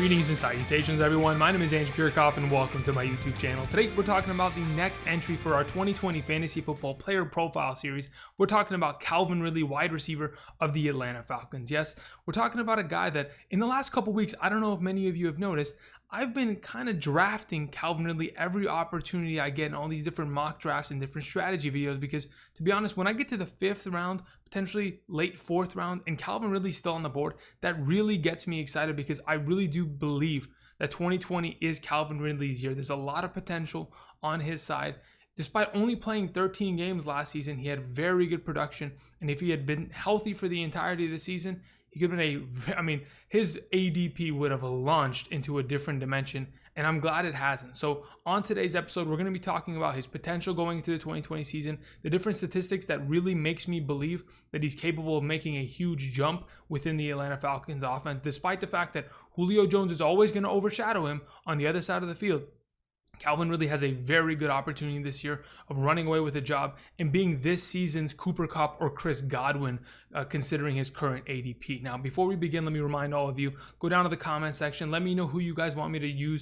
Greetings and salutations, everyone. My name is Kiorkof, and welcome to my YouTube channel. Today, we're talking about the next entry for our 2020 Fantasy Football Player Profile Series. We're talking about Calvin Ridley, wide receiver of the Atlanta Falcons. Yes, we're talking about a guy that in the last couple weeks, I don't know if many of you have noticed, I've been kind of drafting Calvin Ridley every opportunity I get in all these different mock drafts and different strategy videos because, to be honest, when I get to the 5th round, potentially late 4th round, and Calvin Ridley's still on the board, that really gets me excited because I really do believe that 2020 is Calvin Ridley's year. There's a lot of potential on his side. Despite only playing 13 games last season, he had very good production, and if he had been healthy for the entirety of the season, he could have been his ADP would have launched into a different dimension, and I'm glad it hasn't. So on today's episode, we're going to be talking about his potential going into the 2020 season, the different statistics that really makes me believe that he's capable of making a huge jump within the Atlanta Falcons offense, despite the fact that Julio Jones is always going to overshadow him on the other side of the field. Calvin Ridley has a very good opportunity this year of running away with a job and being this season's Cooper Kupp or Chris Godwin, considering his current ADP. Now, before we begin, let me remind all of you, go down to the comment section. Let me know who you guys want me to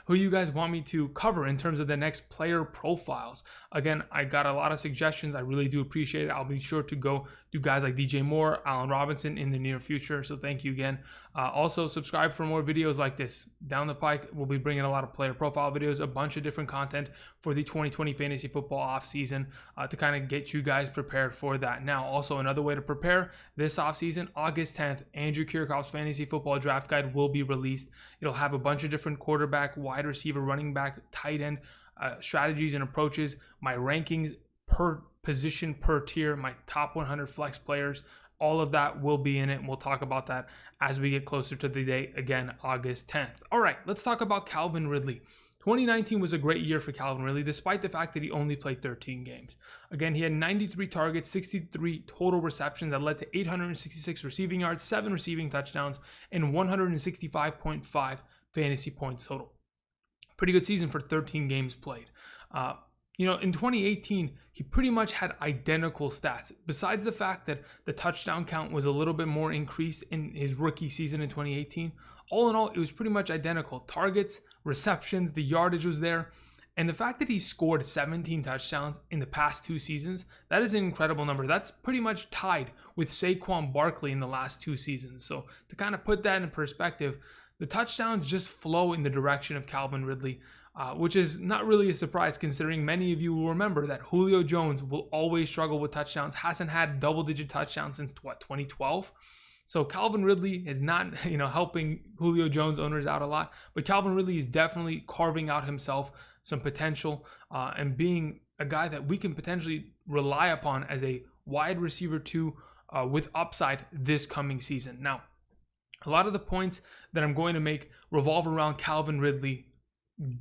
who you guys want me to cover in terms of the next player profiles. Again, I got a lot of suggestions. I really do appreciate it. I'll be sure to go do guys like DJ Moore, Allen Robinson in the near future. So thank you again. Also, subscribe for more videos like this. Down the pike, we'll be bringing a lot of player profile videos, a bunch of different content for the 2020 fantasy football offseason to kind of get you guys prepared for that. Now, also another way to prepare this offseason, August 10th, Andrew Kiorkof's fantasy football draft guide will be released. It'll have a bunch of different quarterback, wide receiver, running back, tight end strategies and approaches, my rankings per position, per tier, my top 100 flex players. All of that will be in it, and we'll talk about that as we get closer to the date, again, August 10th. All right, let's talk about Calvin Ridley. 2019 was a great year for Calvin Ridley, despite the fact that he only played 13 games. Again, he had 93 targets, 63 total receptions that led to 866 receiving yards, 7 receiving touchdowns, and 165.5 fantasy points total. Pretty good season for 13 games played. In 2018, he pretty much had identical stats, besides the fact that the touchdown count was a little bit more increased in his rookie season in 2018. All in all, it was pretty much identical. Targets, receptions, the yardage was there. And the fact that he scored 17 touchdowns in the past 2 seasons, that is an incredible number. That's pretty much tied with Saquon Barkley in the last 2 seasons. So to kind of put that in perspective, the touchdowns just flow in the direction of Calvin Ridley, which is not really a surprise considering many of you will remember that Julio Jones will always struggle with touchdowns, hasn't had double-digit touchdowns since 2012. So Calvin Ridley is not, helping Julio Jones owners out a lot, but Calvin Ridley is definitely carving out himself some potential and being a guy that we can potentially rely upon as a wide receiver 2 with upside this coming season. Now, a lot of the points that I'm going to make revolve around Calvin Ridley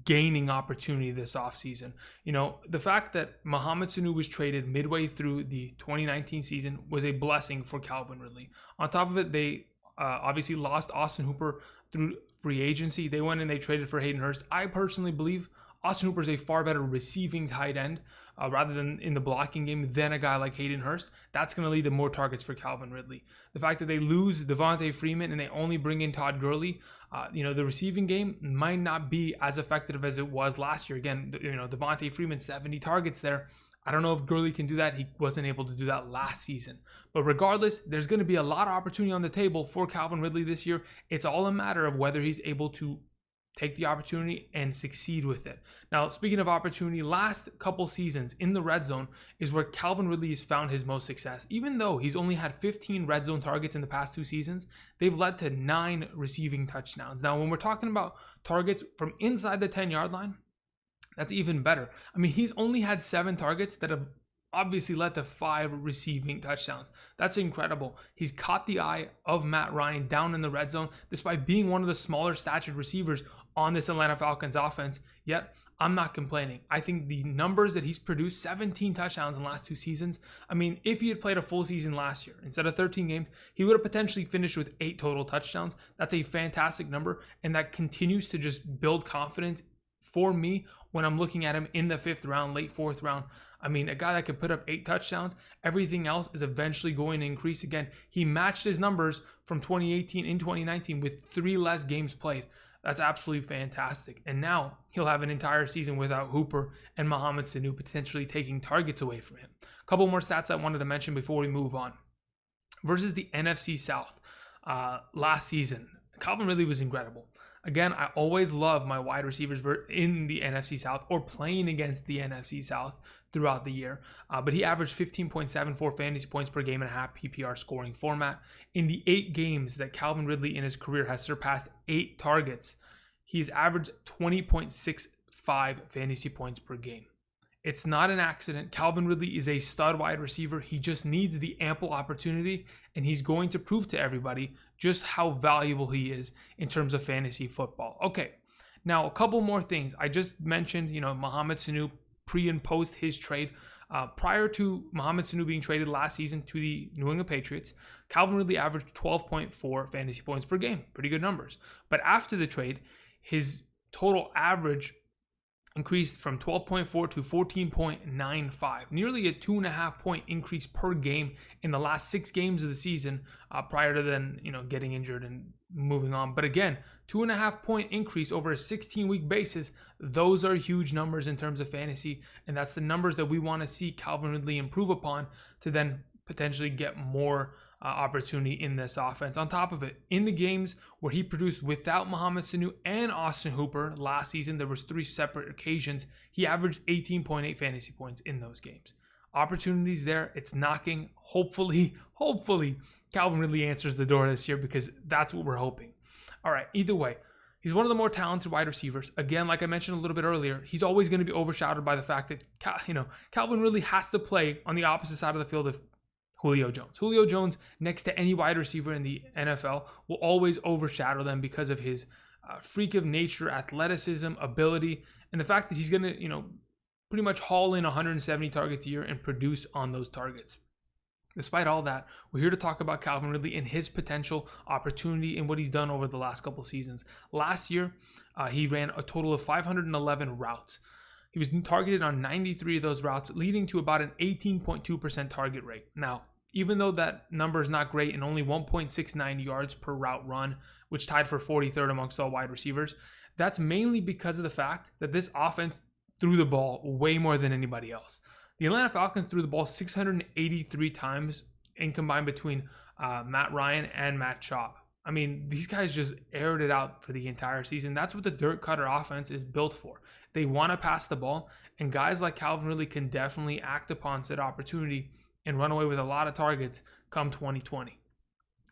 gaining opportunity this offseason. The fact that Mohamed Sanu was traded midway through the 2019 season was a blessing for Calvin Ridley. On top of it, they obviously lost Austin Hooper through free agency. They went and they traded for Hayden Hurst. I personally believe Austin Hooper is a far better receiving tight end rather than in the blocking game than a guy like Hayden Hurst. That's going to lead to more targets for Calvin Ridley. The fact that they lose Devontae Freeman and they only bring in Todd Gurley, the receiving game might not be as effective as it was last year. Again, Devontae Freeman, 70 targets there. I don't know if Gurley can do that. He wasn't able to do that last season. But regardless, there's going to be a lot of opportunity on the table for Calvin Ridley this year. It's all a matter of whether he's able to take the opportunity and succeed with it. Now, speaking of opportunity, last couple seasons in the red zone is where Calvin Ridley has found his most success. Even though he's only had 15 red zone targets in the past 2 seasons, they've led to 9 receiving touchdowns. Now, when we're talking about targets from inside the 10-yard line, that's even better. He's only had 7 targets that have obviously led to 5 receiving touchdowns. That's incredible. He's caught the eye of Matt Ryan down in the red zone, despite being one of the smaller statured receivers on this Atlanta Falcons offense. Yet, I'm not complaining. I think the numbers that he's produced, 17 touchdowns in the last 2 seasons. If he had played a full season last year, instead of 13 games, he would have potentially finished with 8 total touchdowns. That's a fantastic number, and that continues to just build confidence for me, when I'm looking at him in the 5th round, late 4th round, I mean, a guy that could put up 8 touchdowns, everything else is eventually going to increase again. He matched his numbers from 2018 in 2019 with 3 less games played. That's absolutely fantastic. And now he'll have an entire season without Hooper and Mohamed Sanu potentially taking targets away from him. A couple more stats I wanted to mention before we move on. Versus the NFC South last season, Calvin Ridley was incredible. Again, I always love my wide receivers in the NFC South or playing against the NFC South throughout the year. But he averaged 15.74 fantasy points per game in a half PPR scoring format. In the 8 games that Calvin Ridley in his career has surpassed 8 targets, he's averaged 20.65 fantasy points per game. It's not an accident. Calvin Ridley is a stud wide receiver. He just needs the ample opportunity, and he's going to prove to everybody just how valuable he is in terms of fantasy football. Okay, now a couple more things. I just mentioned, Mohamed Sanu pre and post his trade. Prior to Mohamed Sanu being traded last season to the New England Patriots, Calvin Ridley averaged 12.4 fantasy points per game. Pretty good numbers. But after the trade, his total average increased from 12.4 to 14.95, nearly a 2.5 point increase per game in the last 6 games of the season, prior to then, getting injured and moving on. But again, 2.5 point increase over a 16-week basis. Those are huge numbers in terms of fantasy, and that's the numbers that we want to see Calvin Ridley improve upon to then potentially get more opportunity in this offense. On top of it, in the games where he produced without Mohamed Sanu and Austin Hooper last season, there was 3 separate occasions. He averaged 18.8 fantasy points in those games. Opportunities there, it's knocking. Hopefully, Calvin Ridley answers the door this year, because that's what we're hoping. All right, either way, he's one of the more talented wide receivers. Again, like I mentioned a little bit earlier, he's always going to be overshadowed by the fact that, Calvin Ridley has to play on the opposite side of the field of Julio Jones. Julio Jones, next to any wide receiver in the NFL, will always overshadow them because of his freak of nature, athleticism, ability, and the fact that he's going to, pretty much haul in 170 targets a year and produce on those targets. Despite all that, we're here to talk about Calvin Ridley and his potential opportunity and what he's done over the last couple seasons. Last year, he ran a total of 511 routes. He was targeted on 93 of those routes, leading to about an 18.2% target rate. Now, even though that number is not great and only 1.69 yards per route run, which tied for 43rd amongst all wide receivers, that's mainly because of the fact that this offense threw the ball way more than anybody else. The Atlanta Falcons threw the ball 683 times in combined between Matt Ryan and Matt Schaub. I mean, these guys just aired it out for the entire season. That's what the dirt cutter offense is built for. They want to pass the ball, and guys like Calvin Ridley can definitely act upon said opportunity and run away with a lot of targets come 2020.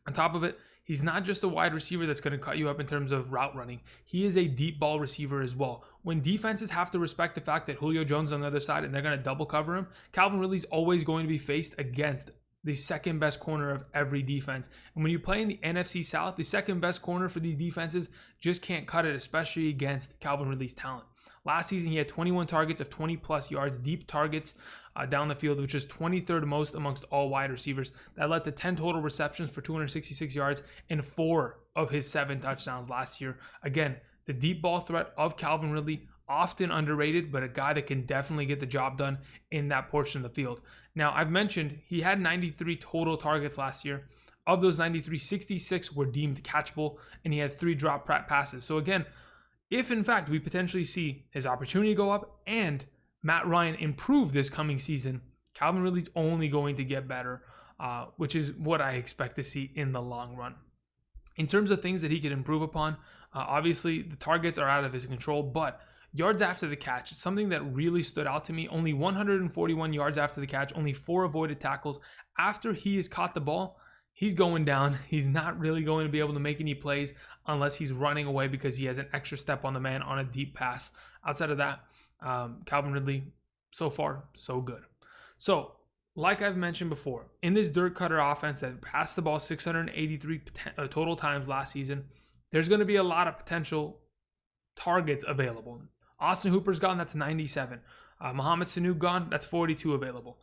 On top of it, he's not just a wide receiver that's going to cut you up in terms of route running. He is a deep ball receiver as well. When defenses have to respect the fact that Julio Jones is on the other side and they're going to double cover him, Calvin Ridley's always going to be faced against the second best corner of every defense. And when you play in the NFC South, the second best corner for these defenses just can't cut it, especially against Calvin Ridley's talent. Last season, he had 21 targets of 20 plus yards, deep targets down the field, which is 23rd most amongst all wide receivers. That led to 10 total receptions for 266 yards and 4 of his 7 touchdowns last year. Again, the deep ball threat of Calvin Ridley, often underrated, but a guy that can definitely get the job done in that portion of the field. Now, I've mentioned he had 93 total targets last year. Of those 93, 66 were deemed catchable, and he had 3 drop passes. So again, if in fact we potentially see his opportunity go up and Matt Ryan improve this coming season, Calvin Ridley's only going to get better, which is what I expect to see in the long run. In terms of things that he could improve upon, obviously the targets are out of his control, but yards after the catch is something that really stood out to me. Only 141 yards after the catch, only 4 avoided tackles. After he has caught the ball, he's going down. He's not really going to be able to make any plays unless he's running away because he has an extra step on the man on a deep pass. Outside of that, Calvin Ridley, so far, so good. So, like I've mentioned before, in this dirt cutter offense that passed the ball 683 total times last season, there's going to be a lot of potential targets available. Austin Hooper's gone, that's 97. Mohamed Sanu gone, that's 42 available.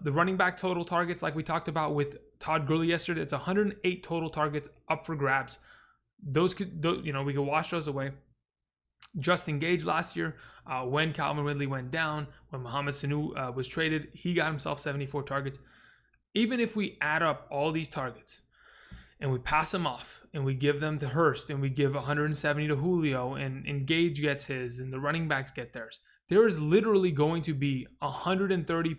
The running back total targets, like we talked about with Todd Gurley yesterday, it's 108 total targets up for grabs. We could wash those away. Justin Gage last year, when Calvin Ridley went down, when Mohamed Sanu was traded, he got himself 74 targets. Even if we add up all these targets and we pass them off and we give them to Hurst and we give 170 to Julio and Gage gets his and the running backs get theirs, there is literally going to be 130,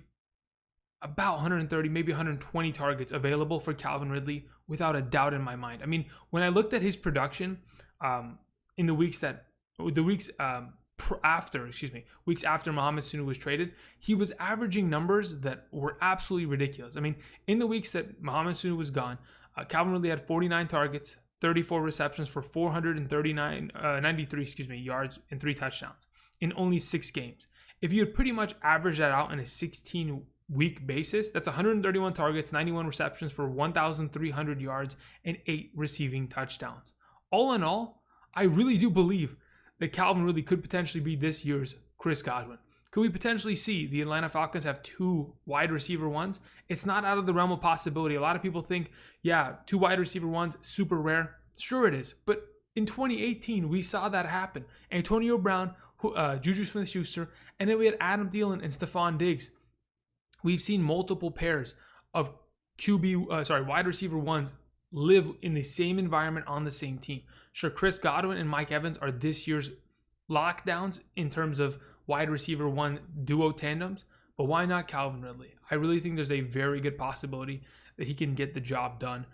maybe 120 targets available for Calvin Ridley without a doubt in my mind. I mean, when I looked at his production in the weeks after Mohamed Sanu was traded, he was averaging numbers that were absolutely ridiculous. I mean, in the weeks that Mohamed Sanu was gone, Calvin Ridley had 49 targets, 34 receptions for 93 yards and 3 touchdowns in only 6 games. If you had pretty much averaged that out on a 16-week basis, that's 131 targets, 91 receptions for 1,300 yards and 8 receiving touchdowns. All in all, I really do believe that Calvin Ridley could potentially be this year's Chris Godwin. Could we potentially see the Atlanta Falcons have 2 wide receiver ones? It's not out of the realm of possibility. A lot of people think, 2 wide receiver ones, super rare. Sure it is. But in 2018, we saw that happen. Antonio Brown, Juju Smith-Schuster, and then we had Adam Thielen and Stephon Diggs. We've seen multiple pairs of wide receiver ones live in the same environment on the same team. Sure, Chris Godwin and Mike Evans are this year's lockdowns in terms of wide receiver one duo tandems, but why not Calvin Ridley? I really think there's a very good possibility that he can get the job done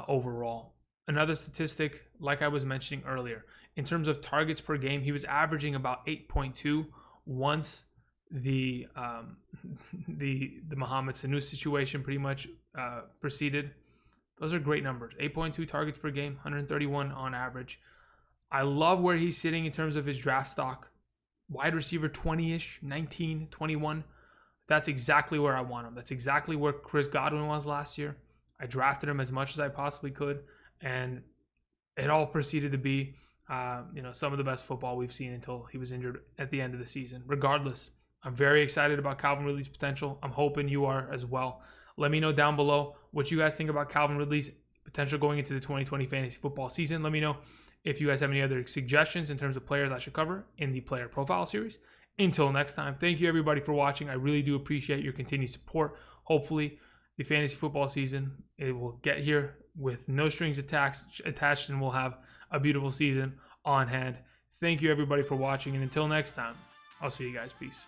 overall. Another statistic, like I was mentioning earlier, in terms of targets per game, he was averaging about 8.2 once the Mohamed Sanu situation pretty much proceeded. Those are great numbers. 8.2 targets per game, 131 on average. I love where he's sitting in terms of his draft stock. Wide receiver 20-ish, 19, 21. That's exactly where I want him. That's exactly where Chris Godwin was last year. I drafted him as much as I possibly could, and it all proceeded to be some of the best football we've seen until he was injured at the end of the season. Regardless, I'm very excited about Calvin Ridley's potential. I'm hoping you are as well. Let me know down below what you guys think about Calvin Ridley's potential going into the 2020 fantasy football season. Let me know if you guys have any other suggestions in terms of players I should cover in the player profile series. Until next time, thank you everybody for watching. I really do appreciate your continued support. Hopefully, the fantasy football season, it will get here with no strings attached, and we'll have a beautiful season on hand. Thank you everybody for watching, and until next time, I'll see you guys. Peace.